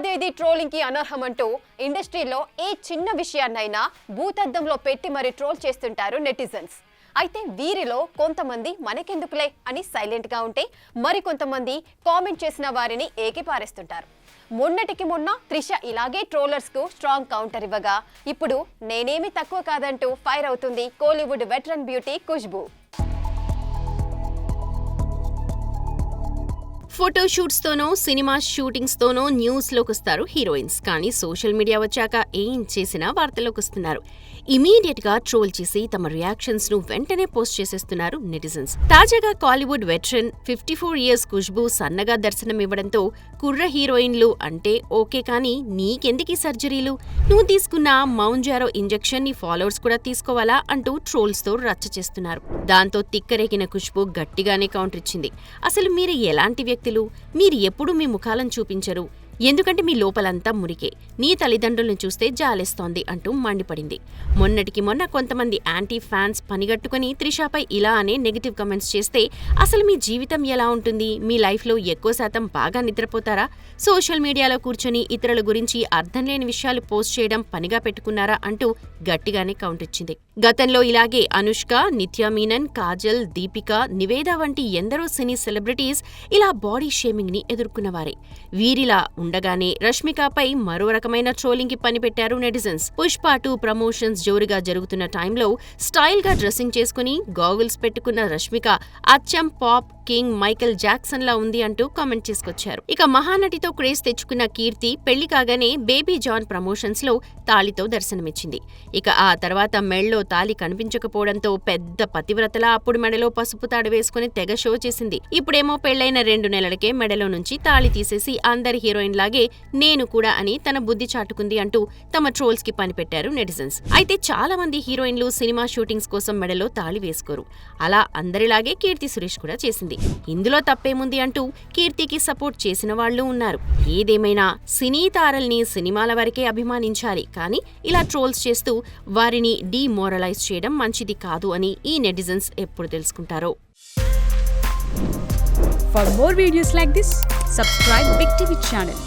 అదేది ట్రోలింగ్ కి అనర్హమంటూ ఇండస్ట్రీలో ఏ చిన్న విషయాన్నైనా భూతద్దంలో పెట్టి మరి ట్రోల్ చేస్తుంటారు నెటిజన్స్. అయితే వీరిలో కొంతమంది మనకెందుకులే అని సైలెంట్ గా ఉంటే మరికొంతమంది కామెంట్ చేసిన వారిని ఏకిపారేస్తుంటారు. మొన్నటికి మొన్న త్రిష ఇలాగే ట్రోలర్స్ కు స్ట్రాంగ్ కౌంటర్ ఇవ్వగా ఇప్పుడు నేనేమి తక్కువ కాదంటూ ఫైర్ అవుతుంది Kollywood veteran beauty Khushbu. Photo shoots తోనో సినిమా షూటింగ్స్ తోనో న్యూస్ లోకి వస్తారు హీరోయిన్స్. కానీ సోషల్ మీడియా వచ్చాక ఏం చేసినా వార్తల్లోకి వస్తున్నారు. ఇమీడియట్ గా ట్రోల్ చేసి తమ రియాక్షన్స్ ను వెంటనే పోస్ట్ చేసేస్తున్నారు నెటిజన్స్. తాజాగా కాలీవుడ్ వెటరన్ 54 ఇయర్స్ ఖుష్బూ సన్నగా దర్శనం ఇవ్వడంతో కుర్ర హీరోయిన్లు అంటే ఓకే కానీ నీకెందుకీ సర్జరీలు, నువ్వు తీసుకున్న మౌంజారో ఇంజెక్షన్ నీ ఫాలోవర్స్ కూడా తీసుకోవాలా అంటూ ట్రోల్స్ తో రచ్చ చేస్తున్నారు. దాంతో తిక్కరేగిన ఖుష్బూ గట్టిగానే కౌంటర్ ఇచ్చింది. అసలు మీరు ఎలాంటి వ్యక్తులు? మీరు ఎప్పుడూ మీ ముఖాలను చూపించరు, ఎందుకంటే మీ లోపలంతా మురికే, నీ తల్లిదండ్రులను చూస్తే జాలేస్తోంది అంటూ మండిపడింది. మొన్నటికి మొన్న కొంతమంది యాంటీ ఫ్యాన్స్ పనిగట్టుకుని త్రిషపై ఇలా అనే నెగిటివ్ కమెంట్స్ చేస్తే అసలు మీ జీవితం ఎలా ఉంటుంది? మీ లైఫ్లో ఎక్కువ శాతం బాగా నిద్రపోతారా? సోషల్ మీడియాలో కూర్చొని ఇతరుల గురించి అర్థం లేని విషయాలు పోస్ట్ చేయడం పనిగా పెట్టుకున్నారా అంటూ గట్టిగానే కౌంటర్ ఇచ్చింది. గతంలో ఇలాగే అనుష్క, నిత్యా మీనన్, కాజల్, దీపిక, నివేద వంటి ఎందరో సినీ సెలబ్రిటీస్ ఇలా బాడీ షేమింగ్ ని ఎదుర్కొన్నవారే. వీరిలా ఉండగానే రష్మికపై మరో రకమైన ట్రోలింగ్ కి పనిపెట్టారు నెటిజన్స్. పుష్ప 2 ప్రమోషన్స్ జోరుగా జరుగుతున్న టైంలో స్టైల్ గా డ్రెస్సింగ్ చేసుకుని గాగుల్స్ పెట్టుకున్న రష్మిక అచ్చం పాప్ కింగ్ మైకేల్ జాక్సన్ లా ఉంది అంటూ కామెంట్ చేసుకొచ్చారు. ఇక మహానటితో క్రేజ్ తెచ్చుకున్న కీర్తి పెళ్లి కాగానే బేబీ జాన్ ప్రమోషన్స్ లో తాళితో దర్శనమిచ్చింది. ఇక ఆ తర్వాత మెళ్ళలో తాళి కనిపించకపోవడంతో పెద్ద పతివ్రతలా అప్పుడు మెడలో పసుపు తాడు వేసుకుని తెగ షో చేసింది. ఇప్పుడేమో పెళ్లైన 2 నెలలకే మెడలో నుంచి తాళి తీసేసి అందరి హీరోయిన్ లాగే నేను కూడా అని తన బుద్ధి చాటుకుంది అంటూ తమ ట్రోల్స్ కి పనిపెట్టారు నెటిజన్స్. అయితే చాలా మంది హీరోయిన్లు సినిమా షూటింగ్స్ కోసం మెడలో తాళి వేసుకోరు. అలా అందరిలాగే కీర్తి సురేష్ కూడా చేసింది. ఇందులో తప్పేముంది అంటూ కీర్తికి సపోర్ట్ చేసిన వాళ్లు ఉన్నారు. ఏదేమైనా సినీ తారల్ని సినిమాల వరకే అభిమానించాలి, కానీ ఇలా ట్రోల్స్ చేస్తూ వారిని డీమోరలైజ్ చేయడం మంచిది కాదు అని ఈ నెటిజన్స్ ఎప్పుడు తెలుసుకుంటారో. For more videos like this, subscribe Big TV channel.